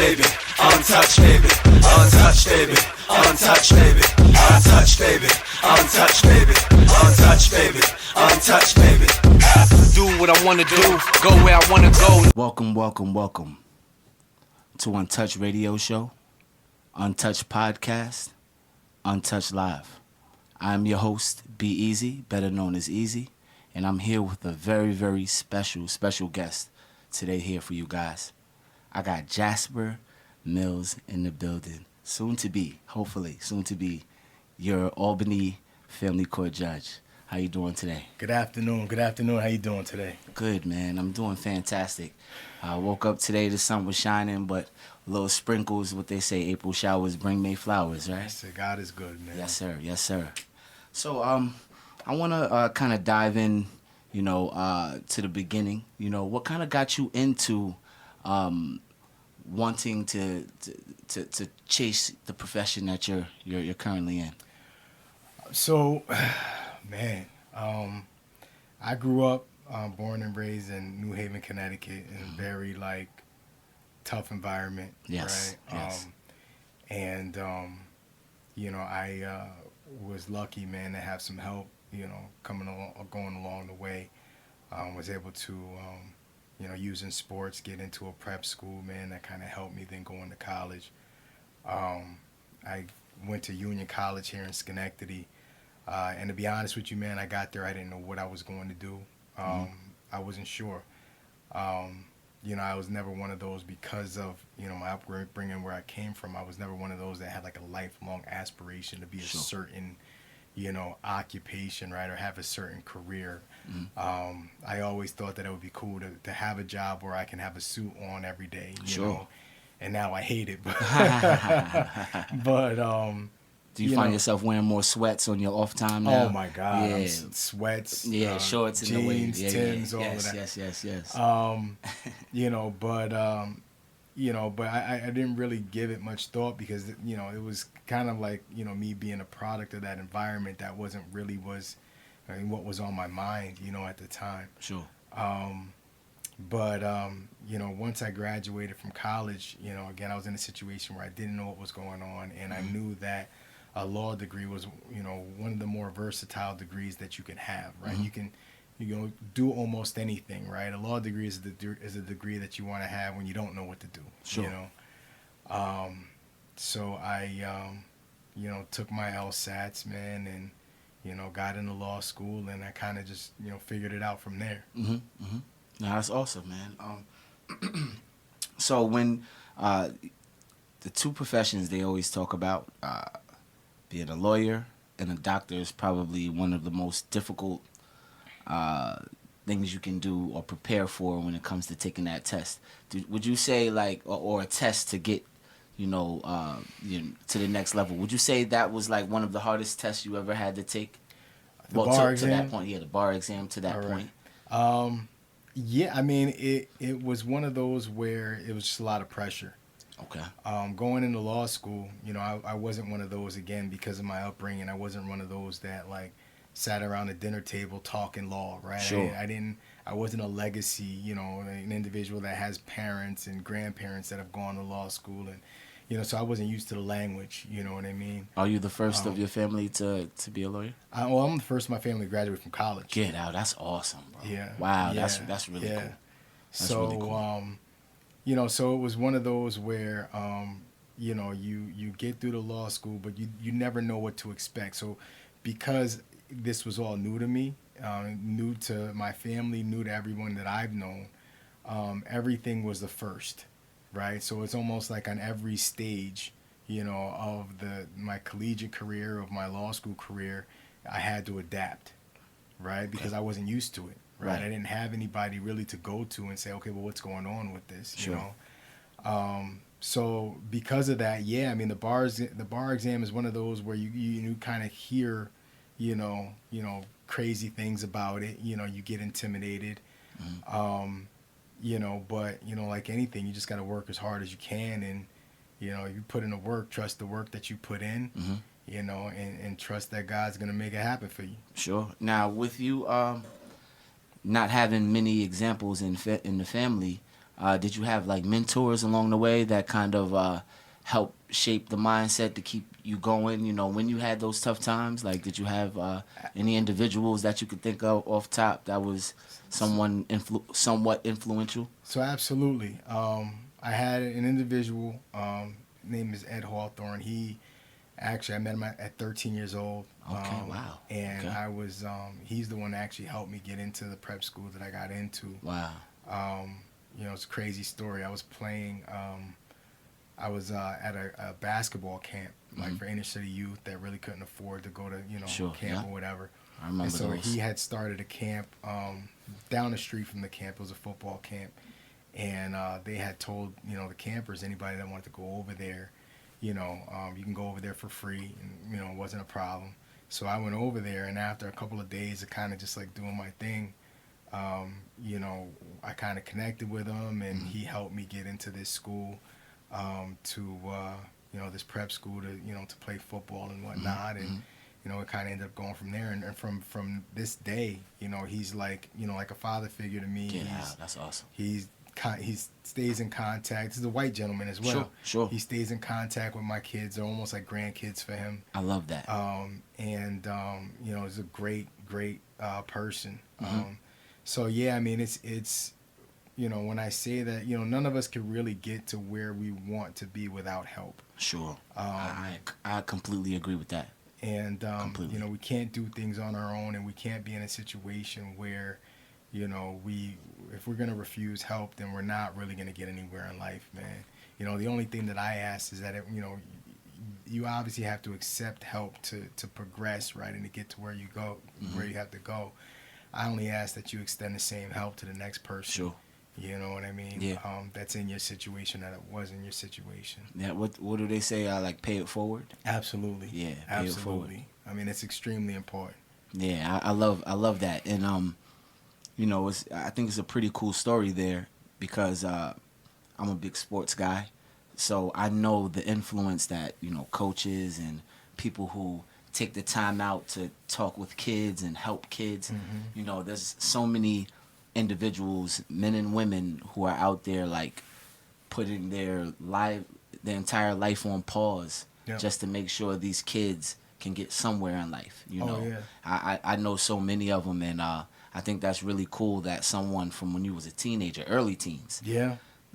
baby, untouched baby, untouched baby, untouched baby, untouched baby, untouched baby, untouched baby, untouched baby. Do what I wanna do, go where I wanna go. Welcome to Untouched Radio Show, Untouched Podcast, Untouched Live. I'm your host, Be Easy, better known as Easy, and I'm here with a very, very special guest today here for you guys. I got Jasper Mills in the building, hopefully soon to be your Albany family court judge. How you doing today? Good afternoon. How you doing today? Good, man. I'm doing fantastic. I woke up today, the sun was shining, but little sprinkles, what they say, April showers bring May flowers, right? Yes, sir. God is good, man. Yes, sir. So, I want to kind of dive in, to the beginning. What kind of got you into wanting to chase the profession that you're currently in? So, man, I grew up, born and raised in New Haven, Connecticut, in a very tough environment. Yes. Right. Yes. I was lucky, man, to have some help. Going along the way. Was able to, using sports, get into a prep school, man, that kind of helped me then going to college. I went to Union College here in Schenectady. And to be honest with you, man, I got there, I didn't know what I was going to do. I wasn't sure. I was never one of those because of, my upbringing where I came from. I was never one of those that had a lifelong aspiration to be a certain, occupation, right, or have a certain career. I always thought that it would be cool to have a job where I can have a suit on every day, you know, and now I hate it. But do you find yourself wearing more sweats on your off time now? Oh my God, yeah. Sweats, shorts, jeans, in the way. Timbs, all yes, of that. Yes. But I didn't really give it much thought because it was kind of me being a product of that environment that wasn't really what was on my mind, at the time. Sure. Once I graduated from college, again, I was in a situation where I didn't know what was going on, and I knew that a law degree was, one of the more versatile degrees that you can have, right? You can, do almost anything, right? A law degree is a degree that you want to have when you don't know what to do, Sure. So I, took my LSATs, man, and, got into law school, and I kind of just, figured it out from there. No, that's awesome, man. So when the two professions they always talk about, being a lawyer and a doctor is probably one of the most difficult things you can do or prepare for when it comes to taking that test. Would you say or a test to get, to the next level? Would you say that was one of the hardest tests you ever had to take? The bar exam? To that point, yeah, the bar exam to that point. Yeah, I mean, it was one of those where it was just a lot of pressure. Okay. Going into law school, I wasn't one of those, again, because of my upbringing. I wasn't one of those that sat around a dinner table talking law, right? Sure. I wasn't a legacy, an individual that has parents and grandparents that have gone to law school, and so I wasn't used to the language, you know what I mean? Are you the first of your family to be a lawyer? I'm the first of my family to graduate from college. Get out, that's awesome, bro. Yeah. Wow, yeah. that's really cool. That's so, really cool. So it was one of those where, you get through the law school, but you never know what to expect. So because this was all new to me, new to my family, new to everyone that I've known, everything was the first, right? So it's almost like on every stage, of my collegiate career, of my law school career, I had to adapt, right? Because I wasn't used to it. Right. I didn't have anybody really to go to and say, okay, well, what's going on with this? Sure. So because of that, yeah, I mean, the bar exam is one of those where you kind of hear, crazy things about it. You get intimidated. But like anything, you just got to work as hard as you can, and you put in the work, trust the work that you put in. And trust that God's gonna make it happen for you. Sure. Now, with you not having many examples in the family, Did you have like mentors along the way that kind of help shape the mindset to keep you going? You know, when you had those tough times, like did you have any individuals that you could think of off top that was somewhat influential? So absolutely. I had an individual, name is Ed Hawthorne. I met him at 13 years old. Okay, wow. And Okay. I was, he's the one that actually helped me get into the prep school that I got into. Wow. It's a crazy story. I was playing, I was at a basketball camp, like for inner city youth that really couldn't afford to go to, Sure, camp yeah. or whatever. I remember And so those. he had started a camp down the street from the camp. It was a football camp. And they had told, the campers, anybody that wanted to go over there, you can go over there for free. And, it wasn't a problem. So I went over there, and after a couple of days of kind of just like doing my thing, I kind of connected with him, and he helped me get into this school this prep school to play football and whatnot. And, it kind of ended up going from there. And from this day, he's like, like a father figure to me. That's awesome. He stays in contact. He's a white gentleman as well. Sure. He stays in contact with my kids. They're almost like grandkids for him. I love that. He's a great person. So yeah, I mean, it's when I say that, none of us can really get to where we want to be without help. Sure. I completely agree with that. And Completely. we can't do things on our own, and we can't be in a situation where if we're going to refuse help, then we're not really going to get anywhere in life, man. The only thing that I ask is that you obviously have to accept help to progress, right, and to get to where you go, where you have to go. I only ask that you extend the same help to the next person. Sure. You know what I mean? Yeah. That's in your situation, that it was in your situation. Yeah. What do they say? Like pay it forward. Absolutely. Yeah. Pay it forward. Absolutely. I mean, it's extremely important. Yeah. I love that. And I think it's a pretty cool story there because I'm a big sports guy, so I know the influence that coaches and people who take the time out to talk with kids and help kids. There's so many individuals, men and women, who are out there like putting their entire life on pause just to make sure these kids can get somewhere in life. I know so many of them, and I think that's really cool that someone from when you was a teenager, early teens,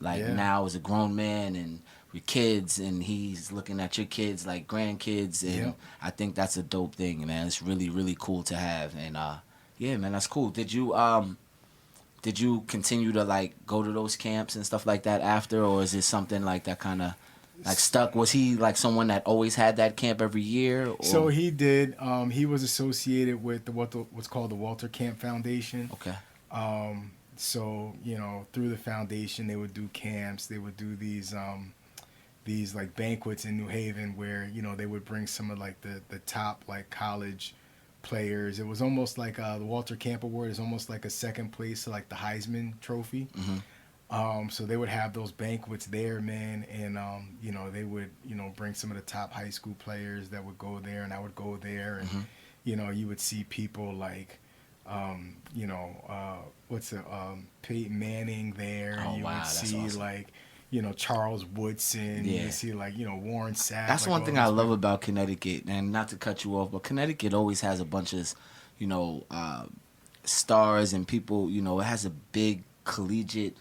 now as a grown man and with kids, and he's looking at your kids like grandkids, and I think that's a dope thing, man. It's really, really cool to have, and yeah, man, that's cool. Did you continue to like go to those camps and stuff like that after, or is it something like that kind of like stuck? Was he like someone that always had that camp every year? Or? So he did. He was associated with what's called the Walter Camp Foundation. Okay. So through the foundation, they would do camps. They would do these like banquets in New Haven where they would bring some of like the top like college players. It was almost like the Walter Camp Award is almost like a second place to like the Heisman Trophy. So they would have those banquets there, man, and they would bring some of the top high school players that would go there, and I would go there, and you would see people like Peyton Manning there. Oh, You wow, would that's see awesome. like Charles Woodson. Yeah. You would see like Warren Sapp. That's like one all thing those I love about Connecticut, and not to cut you off, but Connecticut always has a bunch of, stars and people. It has a big collegiate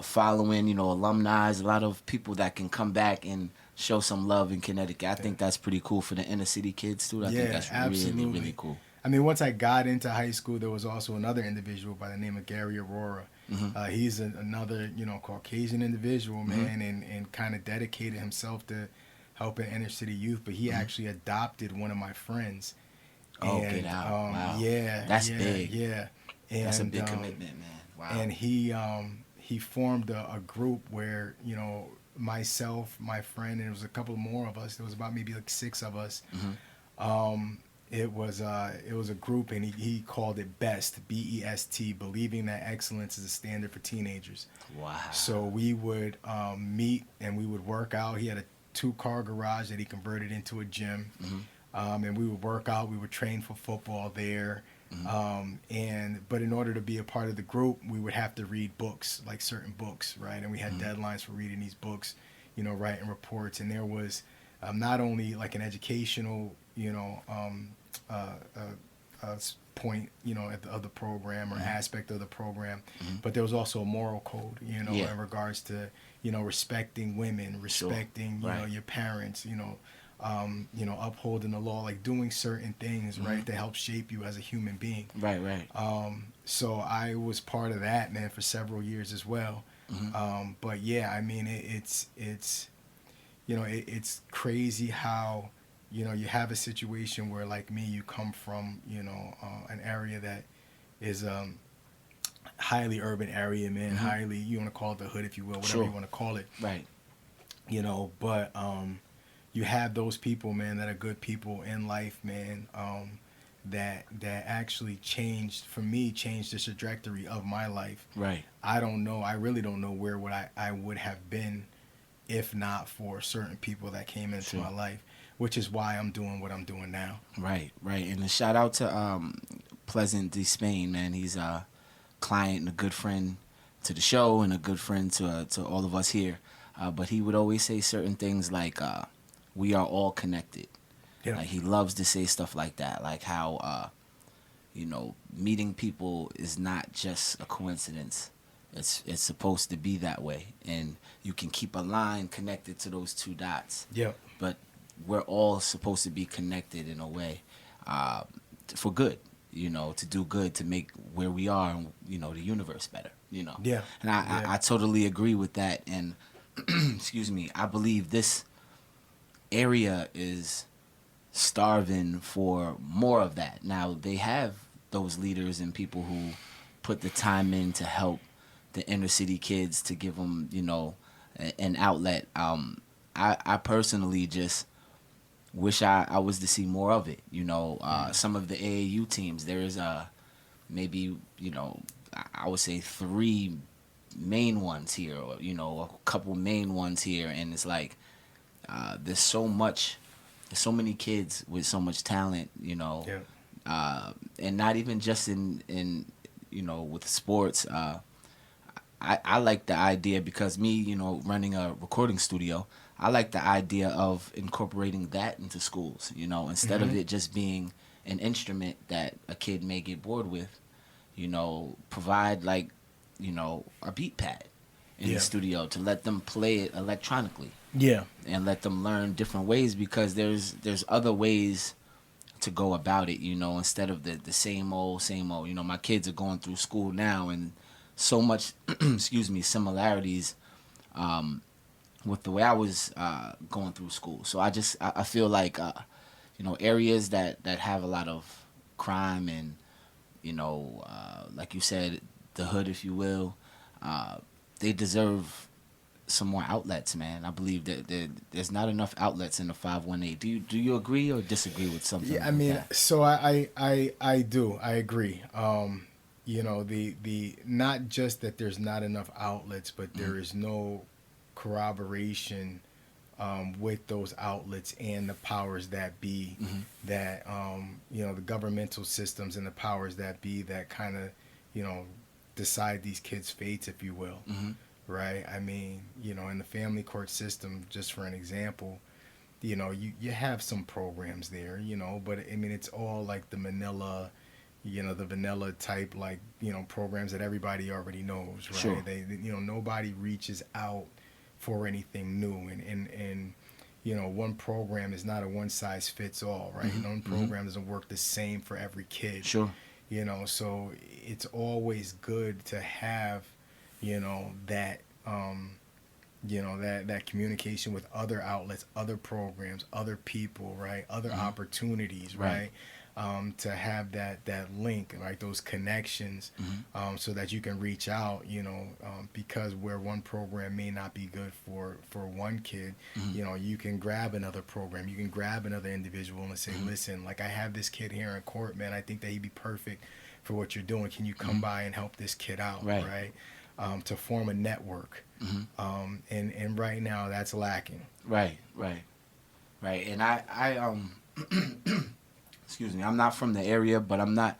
following. Alumni, a lot of people that can come back and show some love in Connecticut. I think that's pretty cool for the inner city kids too. I think that's absolutely. really, really cool. I mean, once I got into high school, there was also another individual by the name of Gary Aurora. He's another, Caucasian individual, man, and kind of dedicated himself to helping inner city youth. But he actually adopted one of my friends. Oh, get out. Wow. Yeah. That's big. Yeah. And, That's a big commitment, man. Wow. And he formed a group where, myself, my friend, and it was a couple more of us. There was about maybe like 6 of us. It was a group, and he called it BEST, B-E-S-T, believing that excellence is a standard for teenagers. Wow. So we would meet and we would work out. He had a 2-car garage that he converted into a gym, and we would work out. We would train for football there. But in order to be a part of the group, we would have to read books, like certain books, right? And we had deadlines for reading these books, writing reports. And there was not only like an educational, point, of the program or aspect of the program, but there was also a moral code, in regards to, respecting women, respecting, your parents, upholding the law, like doing certain things, right, to help shape you as a human being. Right. So I was part of that, man, for several years as well. But yeah, I mean, it's crazy how, you have a situation where, like me, you come from, an area that is highly urban area, man, highly, you want to call it the hood, if you will, whatever you want to call it. Right. But you have those people, man, that are good people in life, man, that actually changed the trajectory of my life. Right. I really don't know where I would have been if not for certain people that came into my life, which is why I'm doing what I'm doing now. Right. And a shout out to Pleasant D. Spain, man. He's a client and a good friend to the show and a good friend to all of us here. But he would always say certain things like, we are all connected. Yeah. Like, he loves to say stuff like that, like how, meeting people is not just a coincidence. It's supposed to be that way, and you can keep a line connected to those two dots. Yeah. But we're all supposed to be connected in a way, for good. To do good, to make where we are, the universe better. Yeah. And I totally agree with that. And excuse me, I believe this area is starving for more of that. Now, they have those leaders and people who put the time in to help the inner city kids, to give them, an outlet. I personally just wish I was to see more of it. Some of the AAU teams, there is maybe, I would say 3 main ones here, or, a couple main ones here. And it's like, there's so many kids with so much talent, and not even just in with sports. I like the idea, because me, running a recording studio, I like the idea of incorporating that into schools, instead of it just being an instrument that a kid may get bored with, provide like, a beat pad in the studio to let them play it electronically. Yeah. And let them learn different ways, because there's other ways to go about it, instead of the same old. My kids are going through school now, and so much similarities with the way I was going through school. So I feel like areas that have a lot of crime and like you said, the hood, if you will, they deserve some more outlets, man. I believe that there's not enough outlets in the 518. Do you agree or disagree with something? Yeah, I like mean, that? so I do. I agree. The not just that there's not enough outlets, but there is no corroboration with those outlets and the powers that be, that the governmental systems and the powers that be that kind of decide these kids' fates, if you will. Right? I mean, in the family court system, just for an example, you have some programs there, but I mean, it's all like the vanilla type, like, programs that everybody already knows, right? Sure. They nobody reaches out for anything new, and one program is not a one size fits all, right? One program doesn't work the same for every kid. Sure. So it's always good to have that that communication with other outlets, other programs, other people, right? Other opportunities, right? To have that link, right? Those connections, so that you can reach out, because where one program may not be good for one kid, you can grab another program, you can grab another individual and say, listen, like, I have this kid here in court, man, I think that he'd be perfect for what you're doing. Can you come by and help this kid out, right? To form a network. And right now that's lacking. Right. And I excuse me, I'm not from the area, but I'm not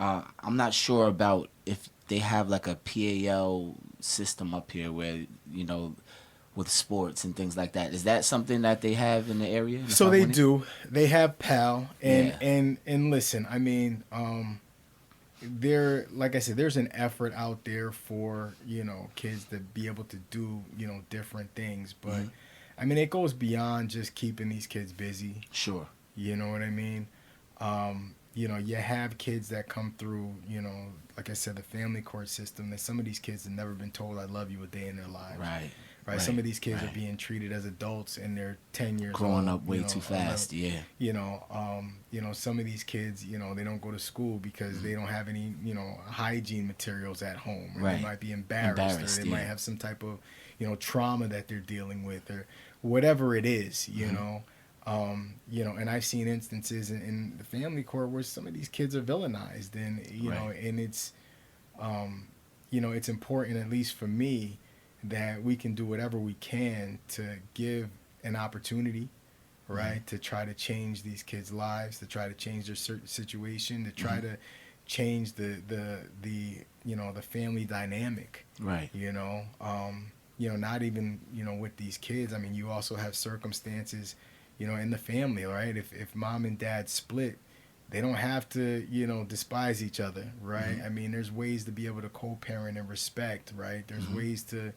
I'm not sure about if they have like a PAL system up here where, you know, with sports and things like that. Is that something that they have in the area? In the So they 520? do. They have PAL, and Yeah. and listen. I mean, there, like I said, there's an effort out there for kids to be able to do different things, but I mean, it goes beyond just keeping these kids busy. Sure. You know what I mean? You have kids that come through, like I said, the family court system. That some of these kids have never been told "I love you" a day in their lives. Right. Right. Some of these kids are being treated as adults, and they're 10 years Growing old, up way too fast. Yeah. Some of these kids, they don't go to school because they don't have any, hygiene materials at home. Or Right. They might be embarrassed or they might have some type of, trauma that they're dealing with, or whatever it is, and I've seen instances in the family court where some of these kids are villainized, and and it's it's important, at least for me, that we can do whatever we can to give an opportunity, right, to try to change these kids' lives, to try to change their situation, to try to change the family dynamic, Right. Not even with these kids. I mean, you also have circumstances in the family, right? If mom and dad split, they don't have to despise each other, right? I mean, there's ways to be able to co-parent and respect, right? There's ways to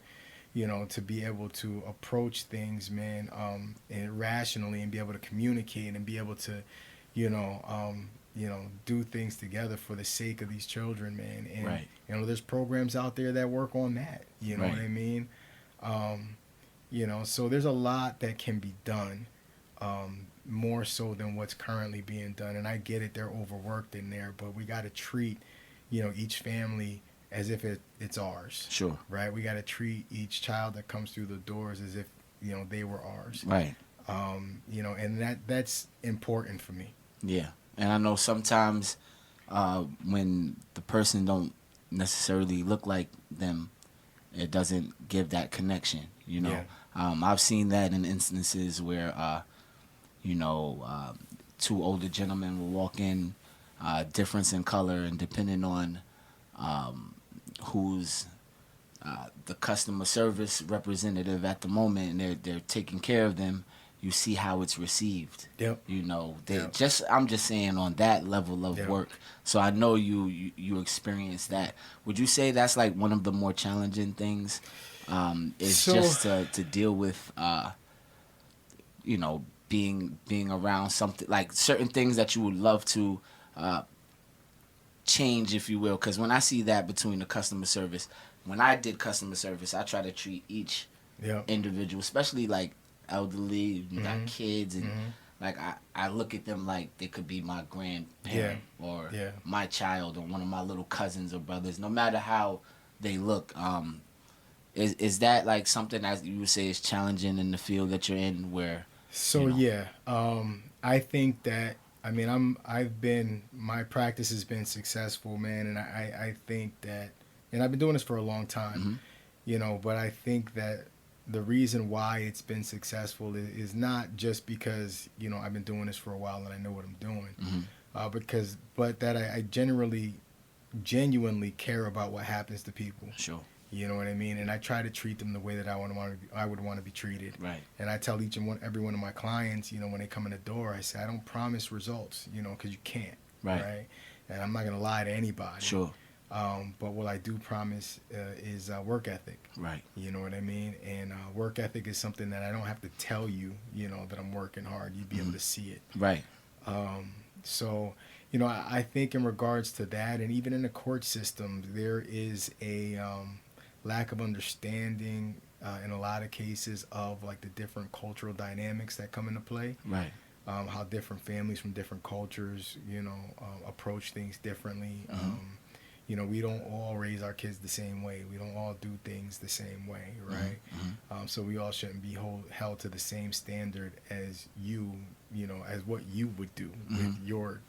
to be able to approach things, man, and rationally, and be able to communicate and be able to do things together for the sake of these children, man. And there's programs out there that work on that, what I mean? So there's a lot that can be done, more so than what's currently being done. And I get it, they're overworked in there, but we got to treat each family as if it's ours. Sure. Right? We got to treat each child that comes through the doors as if they were ours. Right. And that's important for me. Yeah. And I know sometimes when the person don't necessarily look like them, it doesn't give that connection, Yeah. I've seen that in instances where two older gentlemen will walk in, difference in color, and depending on who's the customer service representative at the moment, and they're taking care of them, you see how it's received. Yep. I'm just saying on that level of Yep. work. So I know you experience that. Would you say that's like one of the more challenging things? Just to deal with being around something like certain things that you would love to change, if you will. Because when I see that between the customer service, when I did customer service, I try to treat each individual, especially like elderly, you got kids, and like I look at them like they could be my grandparent or my child or one of my little cousins or brothers, no matter how they look. Is that like something that you would say is challenging in the field that you're in, where? So I think that, I mean, my practice has been successful, man, and I think that, and I've been doing this for a long time, but I think that the reason why it's been successful is not just because I've been doing this for a while and I know what I'm doing, but that I genuinely care about what happens to people. Sure. You know what I mean? And I try to treat them the way that I would want to be treated. Right. And I tell every one of my clients, when they come in the door, I say, I don't promise results, because you can't. Right. And I'm not going to lie to anybody. Sure. But what I do promise is work ethic. Right. You know what I mean? And work ethic is something that I don't have to tell you, that I'm working hard. You'd be able to see it. Right. So, I think in regards to that, and even in the court system, there is a lack of understanding in a lot of cases of like the different cultural dynamics that come into play. Right. How different families from different cultures, approach things differently. We don't all raise our kids the same way. We don't all do things the same way, right? So we all shouldn't be held to the same standard as as what you would do with your,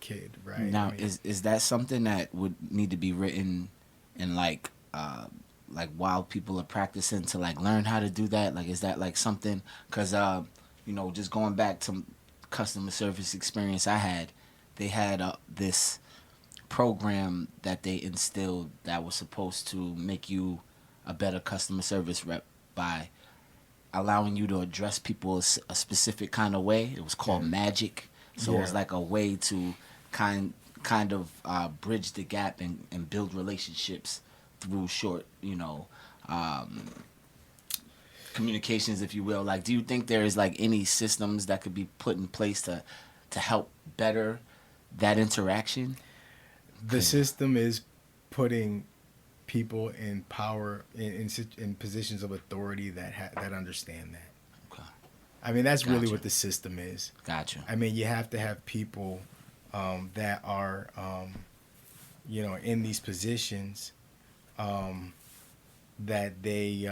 kid, right? Now, is that something that would need to be written in like while people are practicing to like learn how to do that? Like, is that like something? Because just going back to customer service experience I had, they had this program that they instilled that was supposed to make you a better customer service rep by allowing you to address people a specific kind of way. It was called magic. So it was like a way to kind of bridge the gap and build relationships through short, communications, if you will. Like, do you think there is like any systems that could be put in place to help better that interaction? The system is putting people in power in positions of authority that understand that. Okay. I mean, that's really Gotcha. what the system is. Gotcha. I mean, you have to have people that are, in these positions that they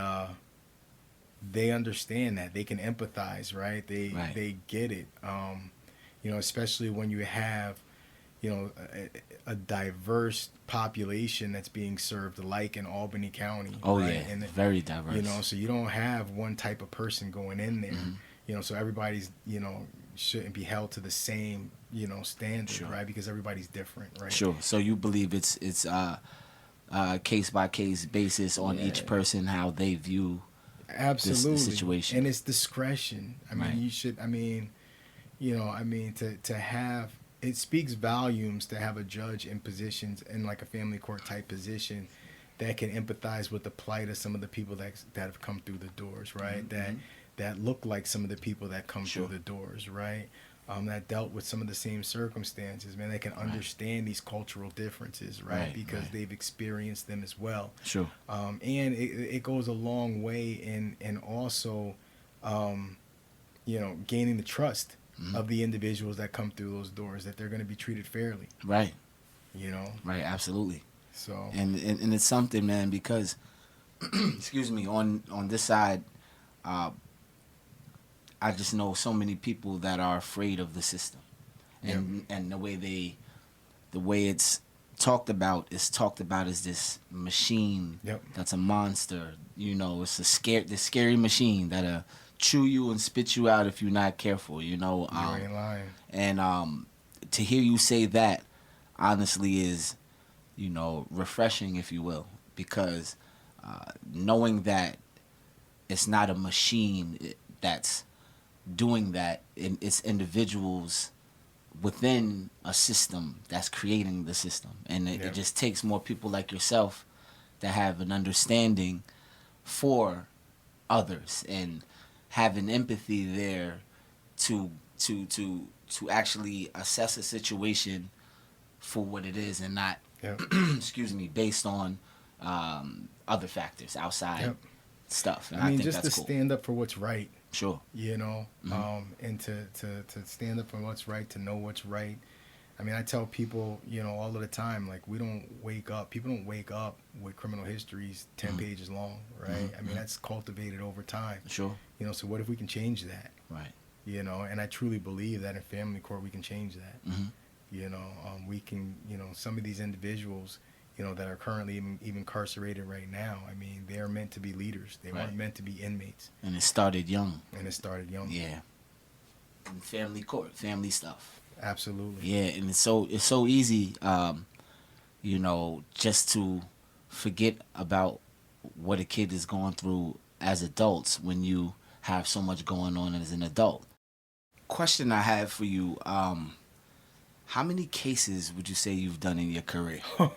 understand that they can empathize, right? They get it. Especially when you have, a diverse population that's being served, like in Albany County. Oh, right? yeah, And very diverse. so you don't have one type of person going in there. So everybody's, shouldn't be held to the same, standard, Sure. right? Because everybody's different, right? Sure. So you believe it's case by case basis on each person, how they view Absolutely. the situation. And it's discretion. I mean, Right. you should, to have, it speaks volumes to have a judge in positions in like a family court type position that can empathize with the plight of some of the people that have come through the doors, right? That look like some of the people that come Sure. through the doors, right? That dealt with some of the same circumstances, man. They can understand these cultural differences, right? Because they've experienced them as well. Sure. And it goes a long way in also, gaining the trust of the individuals that come through those doors, that they're going to be treated fairly. Right. Right, Absolutely. So And it's something, man, because excuse me, on this side, I just know so many people that are afraid of the system, and the way it's talked about is talked about as this machine that's a monster. It's the scary machine that'll chew you and spit you out if you're not careful. you ain't lying. And to hear you say that, honestly, is refreshing, if you will, because knowing that it's not a machine that's doing that, it's individuals within a system that's creating the system, and it just takes more people like yourself that have an understanding for others and having empathy there to actually assess a situation for what it is and not excuse me, based on other factors outside stuff. And I think just that's to cool. stand up for what's right. Sure. And to stand up for what's right, to know what's right. I mean, I tell people, all of the time, like, people don't wake up with criminal histories 10 pages long, right? I mean, that's cultivated over time. Sure. So what if we can change that? Right. And I truly believe that in family court we can change that. We can, some of these individuals, that are currently even incarcerated right now, I mean, they are meant to be leaders. They weren't meant to be inmates. And it started young. Yeah. And family court, family stuff. Absolutely. Yeah, and it's so easy, just to forget about what a kid is going through as adults when you have so much going on as an adult. Question I have for you, how many cases would you say you've done in your career? Is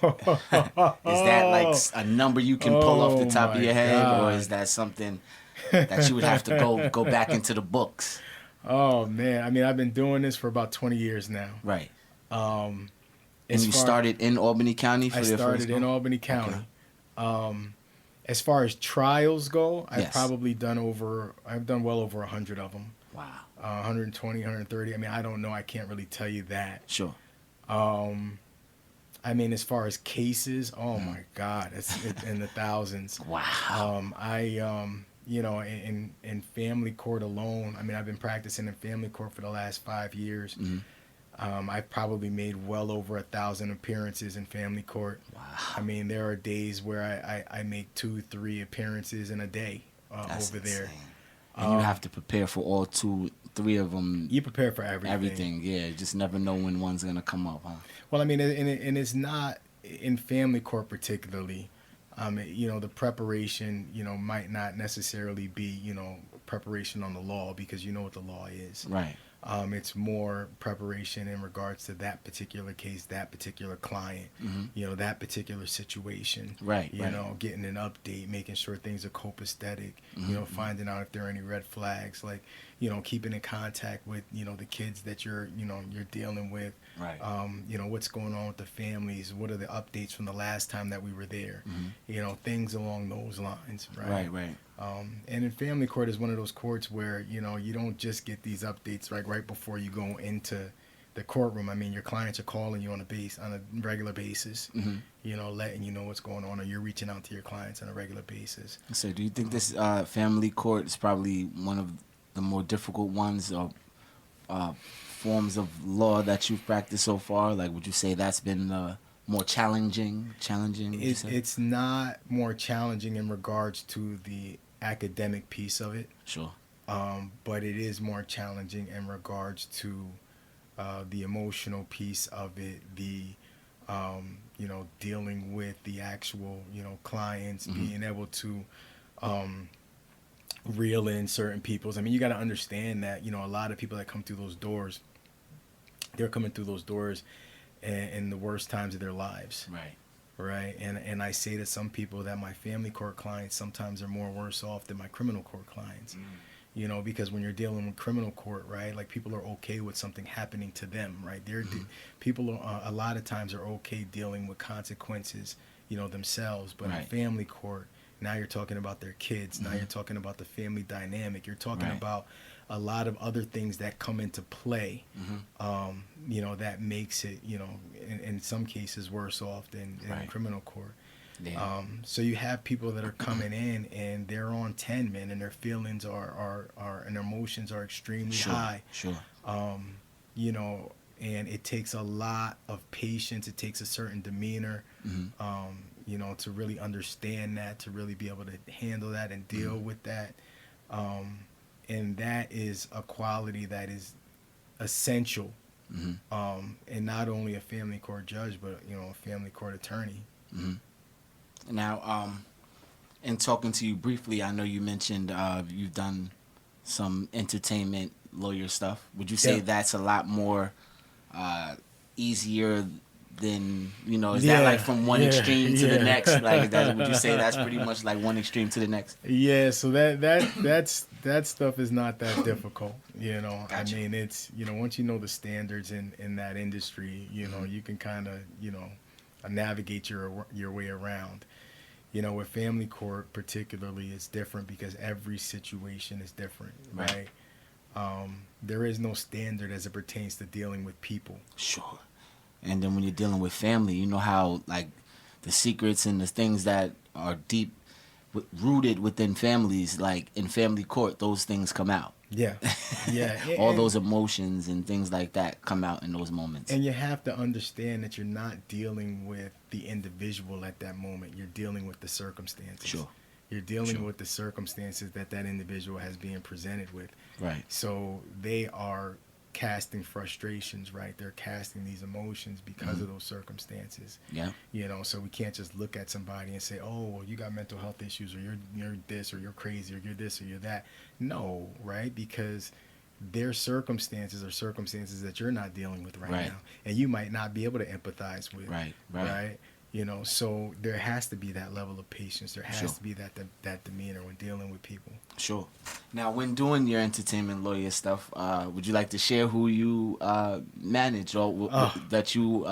that like a number you can pull off the top of your head, or is that something that you would have to go back into the books? Oh man, I mean, I've been doing this for about 20 years now. Right. And you started in Albany County for your first I started in Albany County. Okay. As far as trials go, I've done well over 100 of them. Wow. 120, 130. I mean, I don't know. I can't really tell you that. Sure. I mean, as far as cases, oh my God, it's in the thousands. Wow. In family court alone, I mean, I've been practicing in family court for the last 5 years. I've probably made well over 1,000 appearances in family court. Wow. I mean, there are days where I make 2-3 appearances in a day over there. And you have to prepare for all 2-3 three of them. You prepare for everything. Everything, yeah. Just never know when one's gonna come up, huh? Well, I mean, and it's not in family court particularly. The preparation, might not necessarily be, preparation on the law because you know what the law is. Right. It's more preparation in regards to that particular case, that particular client, that particular situation. Right. Getting an update, making sure things are copacetic, finding out if there are any red flags, like, keeping in contact with, the kids that you're dealing with. Right. What's going on with the families? What are the updates from the last time that we were there? Things along those lines. Right. And in family court is one of those courts where, you don't just get these updates right before you go into the courtroom. I mean, your clients are calling you on a regular basis, letting you know what's going on, or you're reaching out to your clients on a regular basis. So do you think this family court is probably one of the more difficult ones or forms of law that you've practiced so far? Like, would you say that's been more challenging? It's not more challenging in regards to the academic piece of it. Sure. But it is more challenging in regards to the emotional piece of it, the dealing with the actual clients, being able to reel in certain people's. I mean, you got to understand that a lot of people that come through those doors, they're coming through those doors in the worst times of their lives. Right. And I say to some people that my family court clients sometimes are more worse off than my criminal court clients. Because when you're dealing with criminal court, right, like people are okay with something happening to them, right? People a lot of times are okay dealing with consequences, themselves. But in family court, now you're talking about their kids. Now you're talking about the family dynamic. You're talking about a lot of other things that come into play, that makes it, in some cases worse off than criminal court. Yeah. So you have people that are coming in and they're on 10, man, and their feelings are and their emotions are extremely high. Sure. And it takes a lot of patience. It takes a certain demeanor, to really understand that, to really be able to handle that and deal with that. And that is a quality that is essential, and not only a family court judge, but a family court attorney. Now, in talking to you briefly, I know you mentioned you've done some entertainment lawyer stuff. Would you say that's a lot more easier than, is that like from one extreme to the next? Like, would you say that's pretty much like one extreme to the next? Yeah, so that stuff is not that difficult, Gotcha. I mean, it's, once you know the standards in that industry, you can kind of, navigate your way around. With family court particularly, it's different because every situation is different, right? There is no standard as it pertains to dealing with people. Sure. And then when you're dealing with family, you know how, like, the secrets and the things that are deep rooted within families, like in family court, those things come out. Yeah. All those emotions and things like that come out in those moments. And you have to understand that you're not dealing with the individual at that moment. You're dealing with the circumstances. Sure. You're dealing with the circumstances that individual has being presented with. Right. So they are casting frustrations, right? They're casting these emotions because of those circumstances. Yeah. So we can't just look at somebody and say, oh, well, you got mental health issues, or you're this, or you're crazy, or you're this, or you're that. No, right? Because their circumstances are circumstances that you're not dealing with right now, and you might not be able to empathize with. Right. So there has to be that level of patience. There has to be that demeanor when dealing with people. Sure. Now, when doing your entertainment lawyer stuff, would you like to share who you manage or that you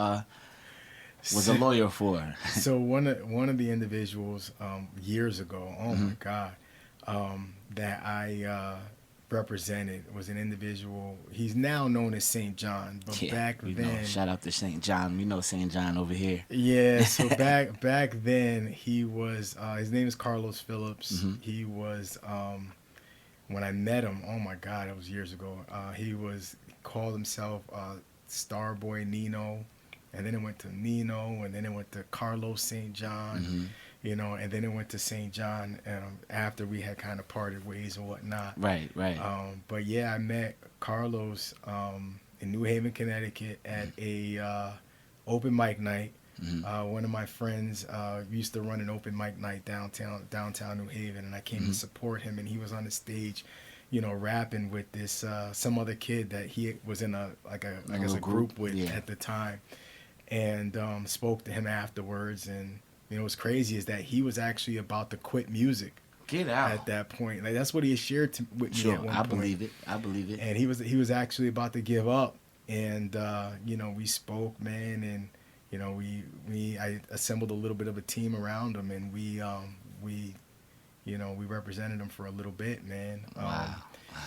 was a lawyer for? So one of the individuals years ago, my God, that I represented was an individual. He's now known as St. John, but back then, shout out to St. John. We know St. John over here. Yeah. So back then he was. His name is Carlos Phillips. He was. When I met him, oh my God, it was years ago. He called himself Starboy Nino, and then it went to Nino, and then it went to Carlos St. John. you know, and then it went to St. John after we had kind of parted ways and whatnot. Right, right. But yeah, I met Carlos in New Haven, Connecticut at a open mic night. One of my friends used to run an open mic night downtown New Haven, and I came to support him, and he was on the stage, you know, rapping with this some other kid that he was in a group with at the time, and spoke to him afterwards. And you know, what's crazy is that he was actually about to quit music. Get out. At that point, like that's what he had shared with me at one point. I believe it. And he was actually about to give up, and you know, we spoke, man, and you know, I assembled a little bit of a team around him, and we you know, we represented him for a little bit, man. Wow.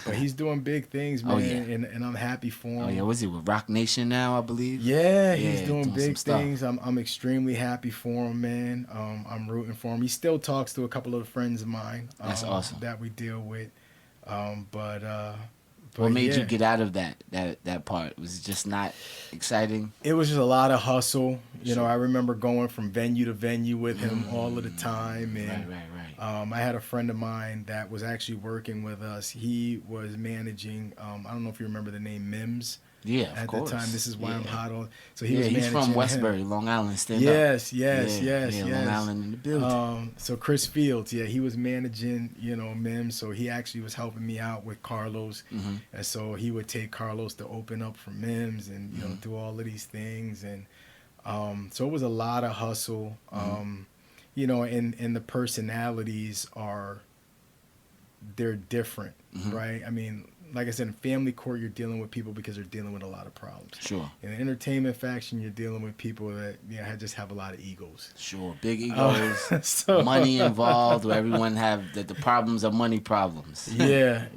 But he's doing big things, man, Oh, yeah. and I'm happy for him. Oh yeah, was he with Rock Nation now, I believe? Yeah, he's doing some big stuff. things. I'm extremely happy for him, man. I'm rooting for him. He still talks to a couple of friends of mine. That's awesome. That we deal with. But What made yeah. you get out of that part? Was it just not exciting? It was just a lot of hustle. You know, I remember going from venue to venue with him all of the time. And Right. I had a friend of mine that was actually working with us. He was managing, I don't know if you remember the name Mims. Yeah, of At course. the time, this is why I'm Yeah. hot on. So he was He's managing from Westbury, him. Long Island. Stand Yes, up. yes. Long Island in the building. So Chris Fields, he was managing, you know, Mims. So he actually was helping me out with Carlos, and so he would take Carlos to open up for Mims and you know do all of these things, and so it was a lot of hustle. You know, and the personalities they're different, right? I mean, like I said, in family court, you're dealing with people because they're dealing with a lot of problems. Sure. In the entertainment faction, you're dealing with people that just have a lot of egos. Sure. Big egos, So- money involved, where everyone have the problems are money problems. Yeah.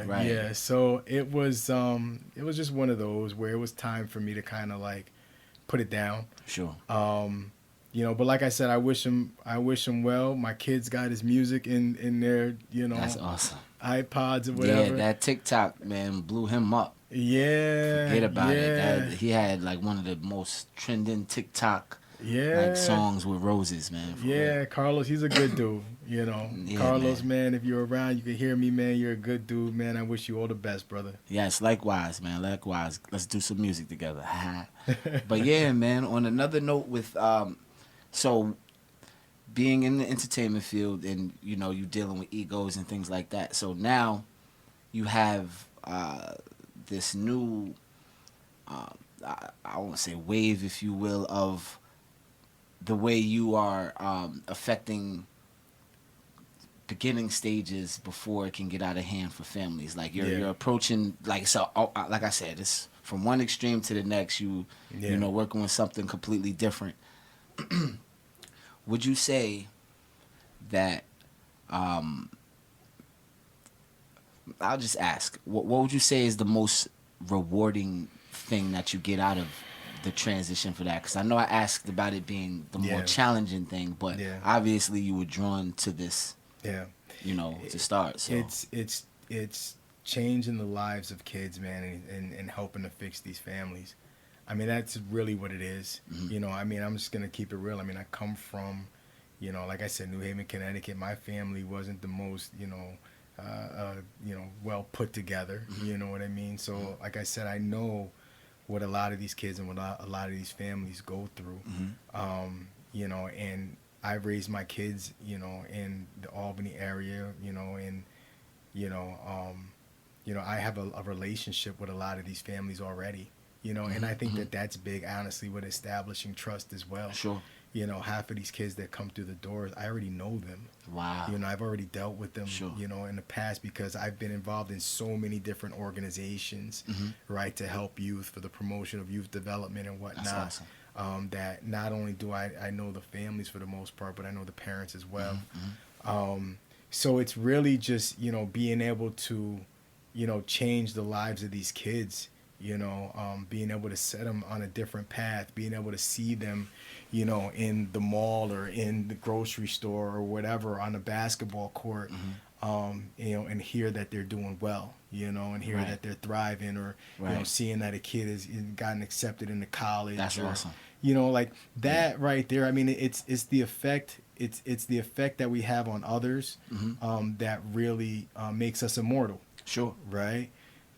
Right. Yeah. So it was just one of those where it was time for me to kind of like put it down. Sure. You know, but like I said, I wish him well. My kids got his music in their, you know, That's awesome. iPods or whatever. Yeah, that TikTok, man, blew him up. Yeah. Forget about yeah. it. He had like one of the most trending TikTok Yeah. like songs with roses, man. for Yeah, real. Carlos, he's a good dude, you know. Yeah, Carlos, man, if you're around, you can hear me, man. You're a good dude, man. I wish you all the best, brother. Yes, likewise, man. Likewise. Let's do some music together. But yeah, man, on another note with so being in the entertainment field and you know, you dealing with egos and things like that. So now you have this new I won't say wave, if you will, of the way you are affecting beginning stages before it can get out of hand for families. Like you're approaching like like I said, it's from one extreme to the next. You know, working with something completely different. Would you say that I'll just ask, what would you say is the most rewarding thing that you get out of the transition for that? Because I know I asked about it being the more challenging thing, but obviously you were drawn to this, you know, to start. So It's changing the lives of kids, man, and helping to fix these families. I mean, that's really what it is. You know, I mean, I'm just going to keep it real. I mean, I come from, you know, like I said, New Haven, Connecticut. My family wasn't the most, you know, well put together. You know what I mean? So, like I said, I know what a lot of these kids and what a lot of these families go through. You know, and I've raised my kids, you know, in the Albany area, you know, and, you know, I have a relationship with a lot of these families already. You know, and I think that that's big, honestly, with establishing trust as well. Sure. You know, half of these kids that come through the doors, I already know them. Wow. You know, I've already dealt with them, Sure. you know, in the past because I've been involved in so many different organizations, right, to help youth for the promotion of youth development and whatnot. That's awesome. That not only do I know the families for the most part, but I know the parents as well. So it's really just, you know, being able to, you know, change the lives of these kids. You know, being able to set them on a different path, being able to see them, you know, in the mall or in the grocery store or whatever on the basketball court, you know, and hear that they're doing well, you know, and hear that they're thriving or, you know, seeing that a kid has gotten accepted into college. That's or, awesome. You know, like that right there. I mean, it's the effect it's the effect that we have on others that really makes us immortal. Sure. Right.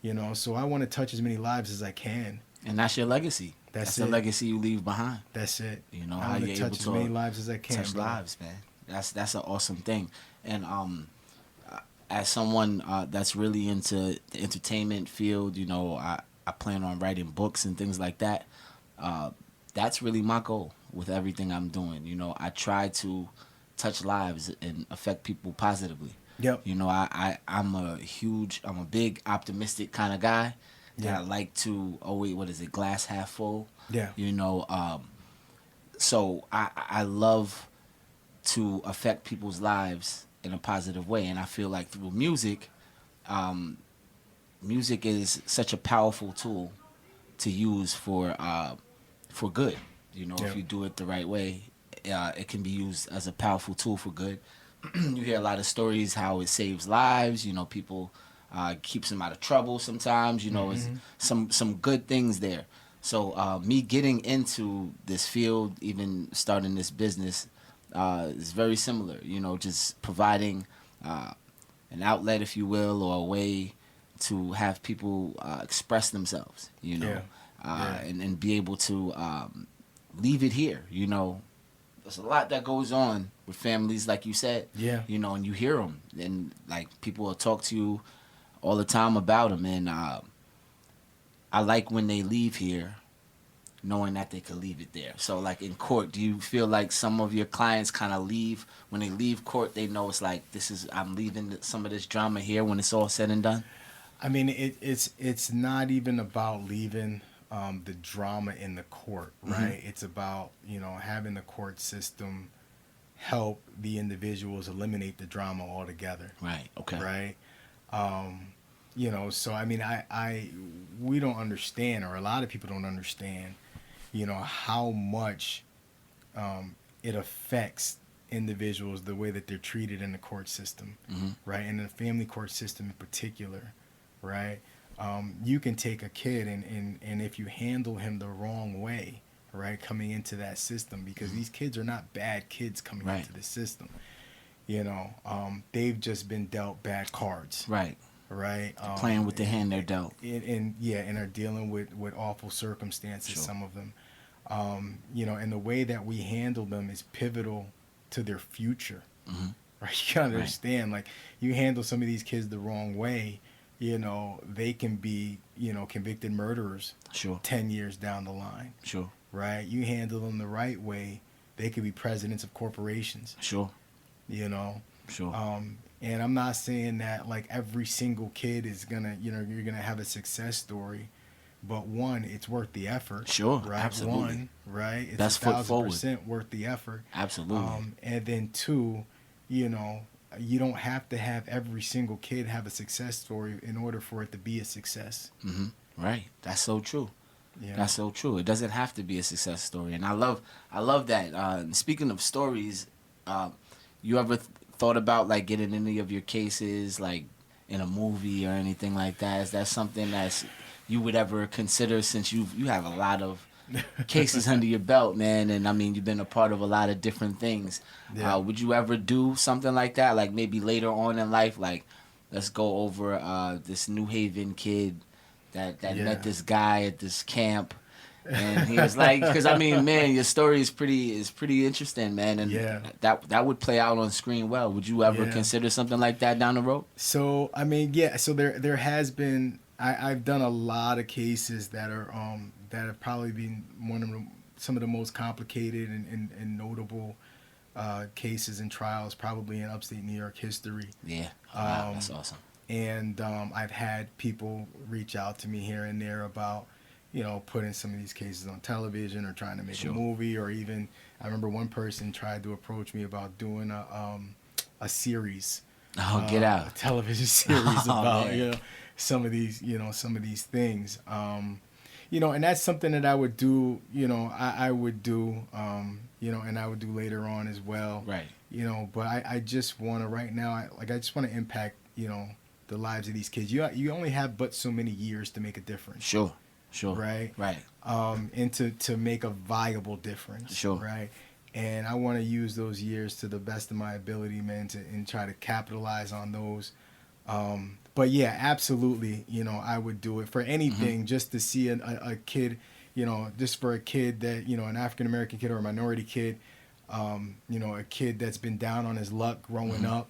You know, so I want to touch as many lives as I can. And that's your legacy. That's the legacy you leave behind. That's it. You know, I how want you're to able touch as to many lives as I can. touch bro. lives, man. That's an awesome thing. And as someone that's really into the entertainment field, you know, I plan on writing books and things like that. That's really my goal with everything I'm doing. You know, I try to touch lives and affect people positively. Yep. You know, I'm a big optimistic kind of guy. Yeah. I like to always, glass half full. Yeah. You know, so I love to affect people's lives in a positive way, and I feel like through music, music is such a powerful tool to use for good. You know, Yeah. if you do it the right way, it can be used as a powerful tool for good. You hear a lot of stories how it saves lives. You know, people keeps them out of trouble sometimes. You know, it's some good things there. So me getting into this field, even starting this business, is very similar. You know, just providing an outlet, if you will, or a way to have people express themselves. You know, and be able to leave it here. You know, there's a lot that goes on with families, like you said. Yeah. You know, and you hear them, and like people will talk to you all the time about them, and I like when they leave here knowing that they could leave it there. So like in court, do you feel like some of your clients kind of leave, when they leave court, they know it's like, I'm leaving some of this drama here when it's all said and done? I mean, it's not even about leaving the drama in the court, right? It's about, you know, having the court system help the individuals eliminate the drama altogether. Right. Okay. Right. You know, so I mean, we don't understand, or a lot of people don't understand, you know, how much it affects individuals, the way that they're treated in the court system, right? And the family court system in particular, right? You can take a kid and if you handle him the wrong way, right, coming into that system, because these kids are not bad kids coming into the system. You know, they've just been dealt bad cards. Right. Right. Playing with the hand they're dealt. And are dealing with awful circumstances, Sure. some of them. You know, and the way that we handle them is pivotal to their future. Right. You gotta understand, like, you handle some of these kids the wrong way, you know, they can be, you know, convicted murderers. Sure. 10 years down the line. Sure. Right. You handle them the right way, they could be presidents of corporations. Sure. You know. Sure. And I'm not saying that like every single kid is gonna, you know, you're gonna have a success story, but one, it's worth the effort. Sure, right? absolutely. One, right? It's Best foot forward. 1,000% worth the effort. Absolutely. And then two, you know, you don't have to have every single kid have a success story in order for it to be a success. Right. That's so true. Yeah. That's so true. It doesn't have to be a success story, and I love that. Speaking of stories, you ever thought about like getting any of your cases like in a movie or anything like that? Is that something that you would ever consider, since you have a lot of cases under your belt, man, and I mean you've been a part of a lot of different things. Yeah. Would you ever do something like that, like maybe later on in life, like let's go over this New Haven kid that met this guy at this camp, and he was like, because I mean, man, your story is pretty interesting, man, and that would play out on screen well. Would you ever consider something like that down the road? So I mean, so there has been, I've done a lot of cases that are that have probably been some of the most complicated and notable cases and trials probably in upstate New York history. Yeah, wow, that's awesome. And I've had people reach out to me here and there about, you know, putting some of these cases on television or trying to make a movie, or even I remember one person tried to approach me about doing a series. Oh, get out! A television series about you know some of these things. You know, and that's something that I would do. You know, I would do. You know, and I would do later on as well. Right. You know, but I just want to right now. I just want to impact, you know, the lives of these kids. You only have but so many years to make a difference. Sure. Right. And to make a viable difference. Right. And I want to use those years to the best of my ability, man, and try to capitalize on those. But yeah, absolutely, I would do it for anything, just to see a kid, just for a kid that, an African American kid or a minority kid, a kid that's been down on his luck growing up,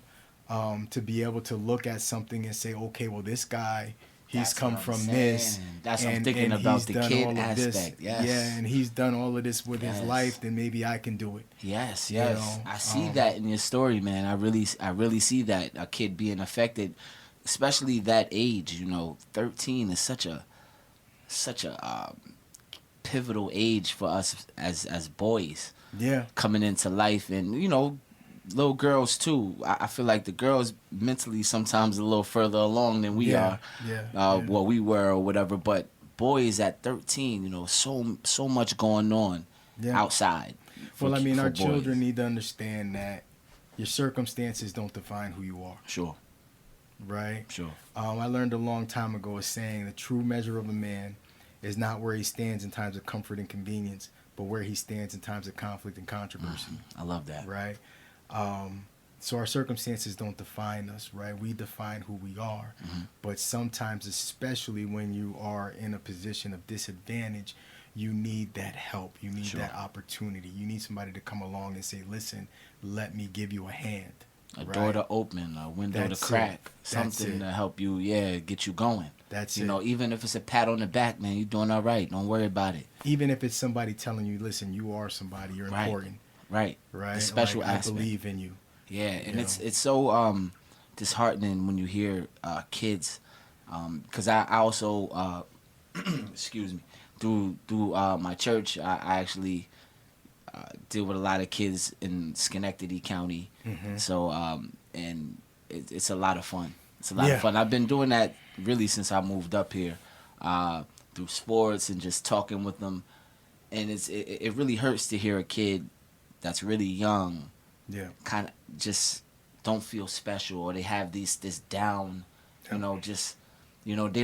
to be able to look at something and say, okay, well, this guy, he's come from this. That's what I'm thinking about, the kid aspect. Yes. Yeah, and he's done all of this with his life, then maybe I can do it. Yes. I see that in your story, man. I really see that, a kid being affected, especially that age. 13 is such a pivotal age for us as boys. Yeah. Coming into life, and little girls too. I feel like the girls mentally sometimes a little further along than we are. Well, we were or whatever. But boys at 13, so much going on outside. Well, I mean, our children need to understand that your circumstances don't define who you are. Sure. Right? Sure. I learned a long time ago a saying: the true measure of a man is not where he stands in times of comfort and convenience, but where he stands in times of conflict and controversy. I love that. Right? So our circumstances don't define us, right? We define who we are. But sometimes, especially when you are in a position of disadvantage, you need that help. You need that opportunity. You need somebody to come along and say, listen, let me give you a hand. A door to open, a window to crack, something to help you, get you going. That's it. Even if it's a pat on the back, man, you're doing all right. Don't worry about it. Even if it's somebody telling you, listen, you are somebody, you're important. Right. Right. The special aspect. I believe in you. Yeah, and it's so disheartening when you hear kids, because I also excuse me, through my church, I actually deal with a lot of kids in Schenectady County. So and it's a lot of fun. It's a lot of fun. I've been doing that really since I moved up here, through sports and just talking with them, and it really hurts to hear a kid that's really young, kind of just don't feel special, or they have this down, they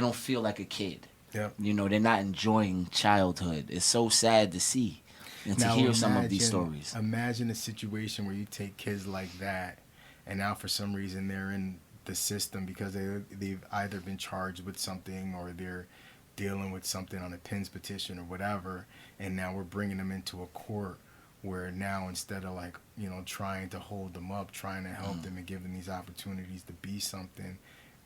don't feel like a kid. They're not enjoying childhood. It's so sad to see and to hear some of these stories. Imagine a situation where you take kids like that, and now for some reason they're in the system because they've either been charged with something or they're dealing with something on a PINS petition or whatever, and now we're bringing them into a court where now instead of trying to hold them up, trying to help them and give them these opportunities to be something,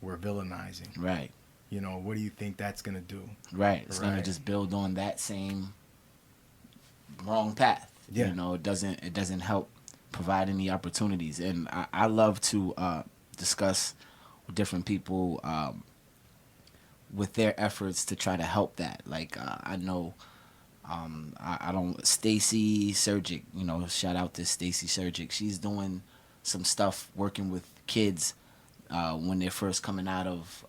we're villainizing. Right. What do you think that's going to do? Right. It's going to just build on that same wrong path. Yeah. It doesn't help provide any opportunities. And I love to discuss with different people with their efforts to try to help that. Like I know I don't Stacy Surgic, shout out to Stacy Surgic. She's doing some stuff working with kids when they're first coming out of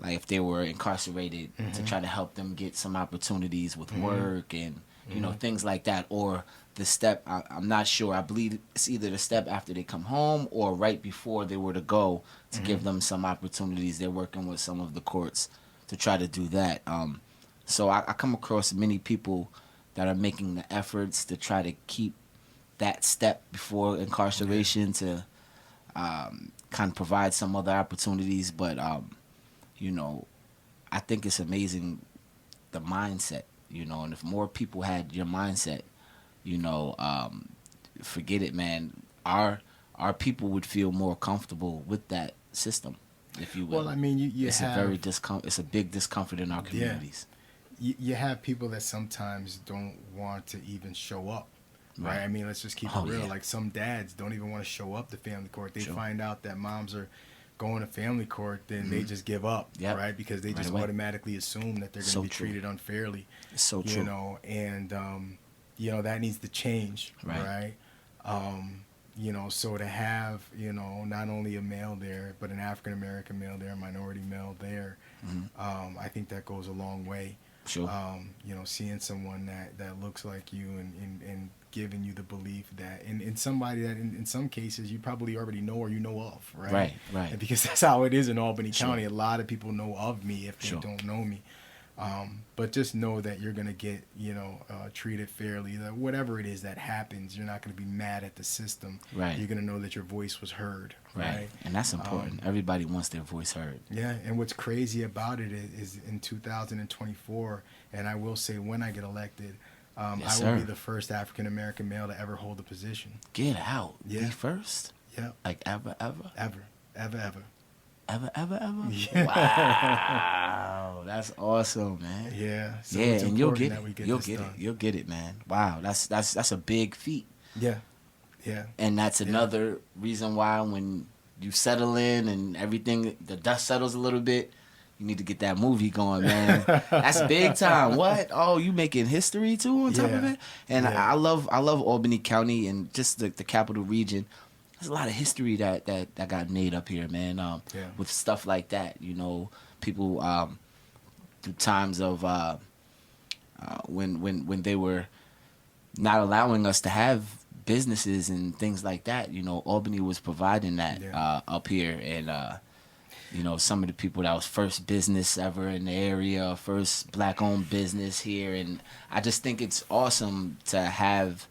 like if they were incarcerated, to try to help them get some opportunities with work and things like that, or the step I'm not sure, I believe it's either the step after they come home or right before they were to go, to give them some opportunities. They're working with some of the courts to try to do that. So I come across many people that are making the efforts to try to keep that step before incarceration, to kind of provide some other opportunities. But, I think it's amazing, the mindset, and if more people had your mindset, forget it, man. Our people would feel more comfortable with that system, if you will. Well, I mean, it's a big discomfort in our communities. You have people that sometimes don't want to even show up, right? I mean, let's just keep it real. Like some dads don't even want to show up to family court. They find out that moms are going to family court, then they just give up, right? Because they just automatically assume that they're going to be treated unfairly. It's so true. And that needs to change, right? So to have, not only a male there, but an African American male there, a minority male there, I think that goes a long way. Sure. Seeing someone that looks like you and giving you the belief that, and somebody that in some cases you probably already know or you know of, right? Right. And because that's how it is in Albany County. A lot of people know of me if they don't know me. But just know that you're gonna get, treated fairly. That whatever it is that happens, you're not gonna be mad at the system. Right. You're gonna know that your voice was heard. Right. And that's important. Everybody wants their voice heard. Yeah. And what's crazy about it is in 2024, and I will say when I get elected, Yes, I will sir. be the first African American male to ever hold a position. Get out. Yeah. Be first. Yeah. Like ever. Ever. Ever. Yeah. Wow, that's awesome, man. Yeah. So yeah, it's and you'll important get that we it. get You'll this get done. it. You'll get it, man. Wow, that's a big feat. Yeah. Yeah. And that's another reason why when you settle in and everything, the dust settles a little bit, you need to get that movie going, man. That's big time. What? Oh, you making history too on top of Yeah. it? And Yeah. I love Albany County and just the capital region. There's a lot of history that got made up here, man. With stuff like that, people through times of when they were not allowing us to have businesses and things like that. Albany was providing that up here, and some of the people that was first business ever in the area, first black-owned business here, and I just think it's awesome to have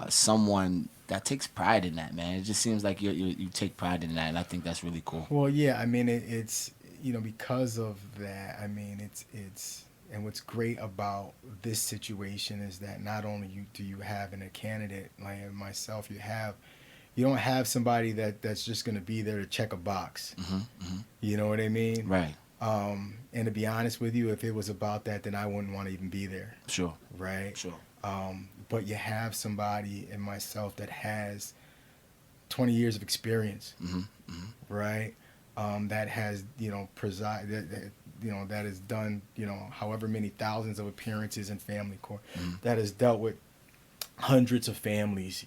someone that takes pride in that, man. It just seems like you take pride in that, and I think that's really cool. Well, yeah, I mean, it's because of that. I mean, it's and what's great about this situation is that not only do you have in a candidate like myself, you don't have somebody that's just going to be there to check a box. You know what I mean? Right. And to be honest with you, if it was about that, then I wouldn't want to even be there. Sure. Right. Sure. But you have somebody in myself that has 20 years of experience, right? That has, that has done, however many thousands of appearances in family court, that has dealt with hundreds of families,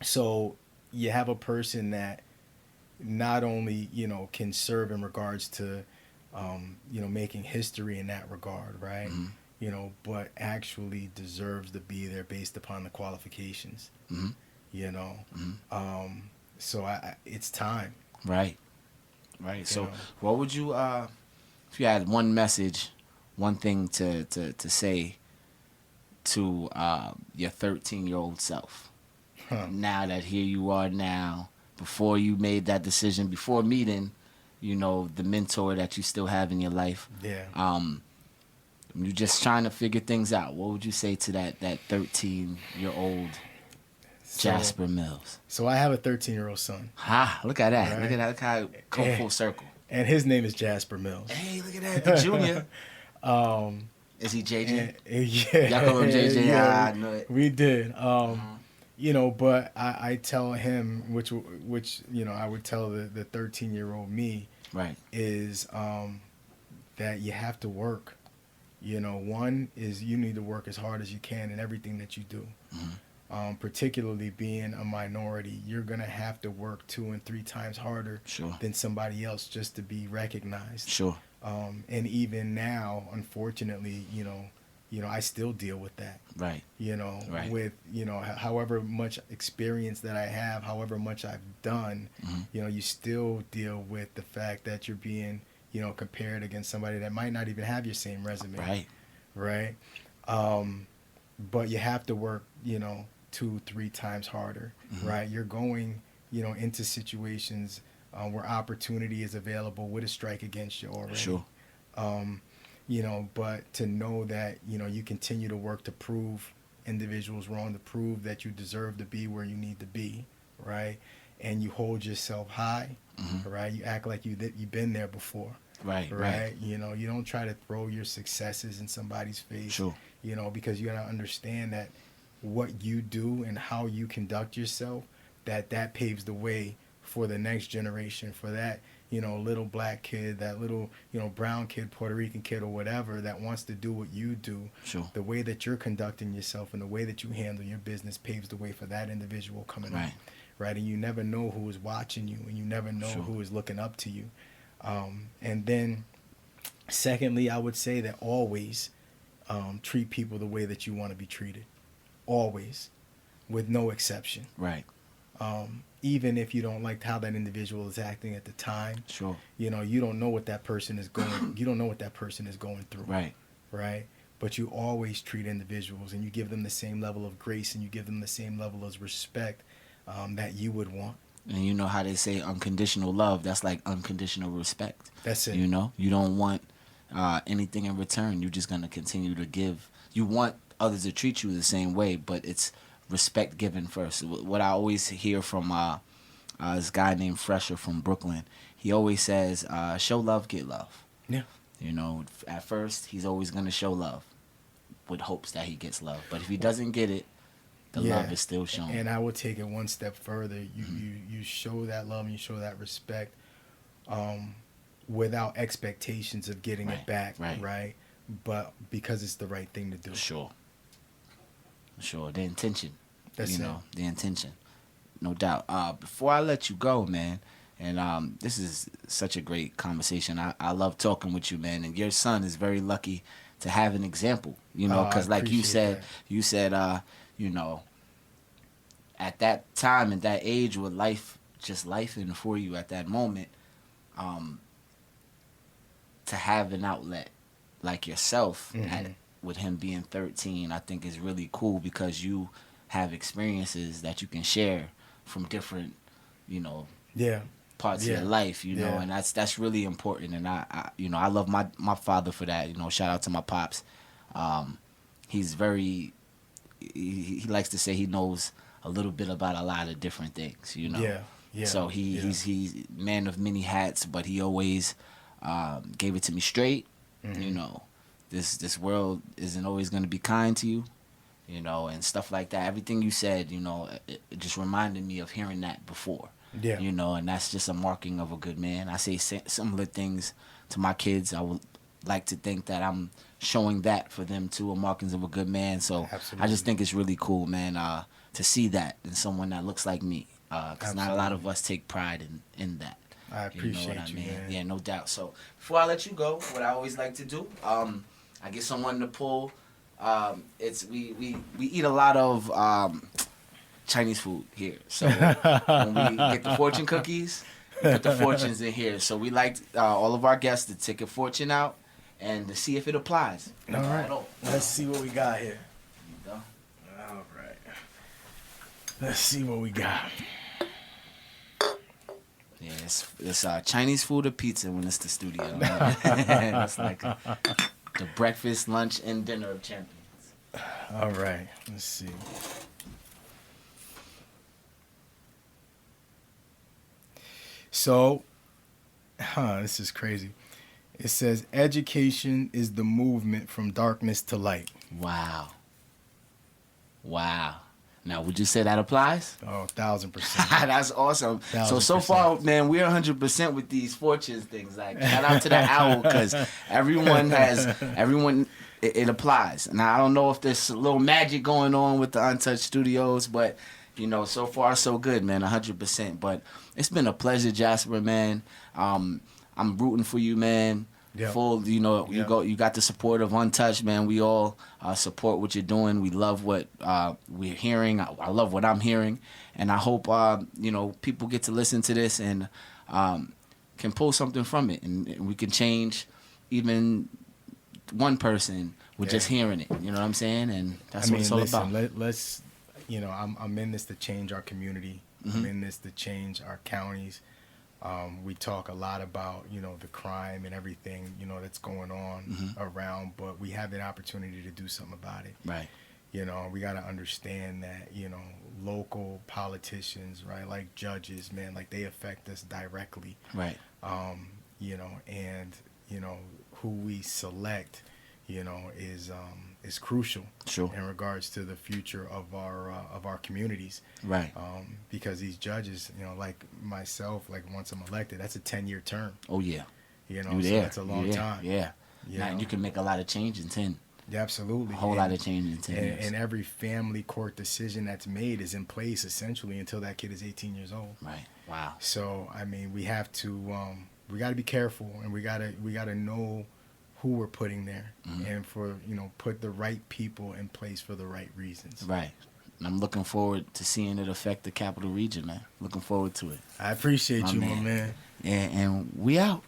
so you have a person that not only, can serve in regards to, making history in that regard, right? But actually deserves to be there based upon the qualifications, so it's time. Right. So what would you, if you had one message, one thing to say to your 13-year-old self, now that here you are now, before you made that decision, before meeting, the mentor that you still have in your life, you're just trying to figure things out, what would you say to that 13-year-old Jasper Mills? So I have a 13-year-old son. Look at that. Right. Look at that. Look how it come full circle. And his name is Jasper Mills. Hey, look at that. The junior. Is he JJ? Yeah. Y'all call him JJ? Yeah, I know it. we did. But I tell him, which I would tell the 13-year-old me, Right. is that you have to work. One is you need to work as hard as you can in everything that you do. Particularly being a minority, you're going to have to work 2 and 3 times harder than somebody else just to be recognized. Sure. And even now, unfortunately, I still deal with that. Right. Right. With, however much experience that I have, however much I've done, you still deal with the fact that you're being, compared against somebody that might not even have your same resume. Right. Right. But you have to work, 2-3 times harder, right? You're going, into situations where opportunity is available with a strike against you already. Sure. But to know that, you continue to work to prove individuals wrong, to prove that you deserve to be where you need to be, right? And you hold yourself high, right? You act like you've been there before. Right. You don't try to throw your successes in somebody's face. Sure. Because you got to understand that what you do and how you conduct yourself, that paves the way for the next generation, for that, little black kid, that little, brown kid, Puerto Rican kid or whatever that wants to do what you do. Sure. The way that you're conducting yourself and the way that you handle your business paves the way for that individual coming up. Right. And you never know who is watching you, and you never know who is looking up to you. And then secondly, I would say that always treat people the way that you want to be treated. Always. With no exception. Right. Even if you don't like how that individual is acting at the time, Sure. you know, you don't know what that person is going. You don't know what that person is going through. Right. Right. But you always treat individuals, and you give them the same level of grace, and you give them the same level of respect that you would want. And you know how they say unconditional love, that's like unconditional respect. That's it. You know, you don't want anything in return. You're just going to continue to give. You want others to treat you the same way, but it's respect given first. What I always hear from this guy named Fresher from Brooklyn, he always says, show love, get love. Yeah. You know, at first, he's always going to show love with hopes that he gets love. But if he doesn't get it, the love is still shown. And I would take it one step further. You show that love and you show that respect without expectations of getting it back, right? But because it's the right thing to do. Sure. The intention. That's the intention. No doubt. Before I let you go, man, and this is such a great conversation. I love talking with you, man. And your son is very lucky to have an example, you know, because like you said, you know, at that time, at that age, with life just lifing for you at that moment, to have an outlet like yourself with him being 13, I think is really cool because you have experiences that you can share from different, you know, parts of your life, you know, and that's really important. And I you know, I love my father for that. You know, shout out to my pops. He's very, he likes to say he knows a little bit about a lot of different things, you know. So he's man of many hats, but he always gave it to me straight. You know, this world isn't always going to be kind to you, you know, and stuff like that. Everything you said, you know, it just reminded me of hearing that before. You know, and that's just a marking of a good man. I say similar things to my kids. I would like to think that I'm showing that for them too, a markings of a good man. So I just think it's really cool, man, to see that in someone that looks like me. Because not a lot of us take pride in that. I appreciate you know what I mean? man. Yeah, no doubt. So before I let you go, what I always like to do, I get someone to pull. It's we eat a lot of Chinese food here. So when we get the fortune cookies, we put the fortunes in here. So we like all of our guests to take a fortune out and to see if it applies. All right. Let's see what we got here. There you go. All right. Let's see what we got. Yeah, it's Chinese food or pizza when it's the studio. It's like the breakfast, lunch, and dinner of champions. All right. Let's see. So, this is crazy. It says, education is the movement from darkness to light. Wow. Now, would you say that applies? Oh, 1,000%. That's awesome. 1,000%. So far, man, we're 100% with these fortunes things. Like, shout out to the owl, because everyone, it applies. Now, I don't know if there's a little magic going on with the Untouched Studios, but, you know, so far, so good, man, 100%. But it's been a pleasure, Jasper, man. I'm rooting for you, man. Yep. Full, you know, you got the support of Untouched, man. We all support what you're doing. We love what we're hearing. I love what I'm hearing, and I hope you know, people get to listen to this and can pull something from it, and we can change even one person with just hearing it. You know what I'm saying? And that's what it's all about. Let's, you know, I'm in this to change our community. I'm in this to change our counties. We talk a lot about, you know, the crime and everything, you know, that's going on around, but we have an opportunity to do something about it. Right. You know, we got to understand that, you know, local politicians, right, like judges, man, like they affect us directly. Right. You know, and, you know, who we select, you know, is crucial in regards to the future of our communities. Right. Because these judges, you know, like myself, like once I'm elected, that's a 10-year term. Oh yeah. You know, so that's a long time. Yeah. Now you can make a lot of change in 10. Yeah, absolutely. A whole lot of change in 10 years. And every family court decision that's made is in place essentially until that kid is 18 years old. Right. Wow. So I mean, we have to we got to be careful, and we gotta know who we're putting there, and for, you know, put the right people in place for the right reasons. Right. And I'm looking forward to seeing it affect the capital region, man. Looking forward to it. I appreciate My you, man. my man. And we out.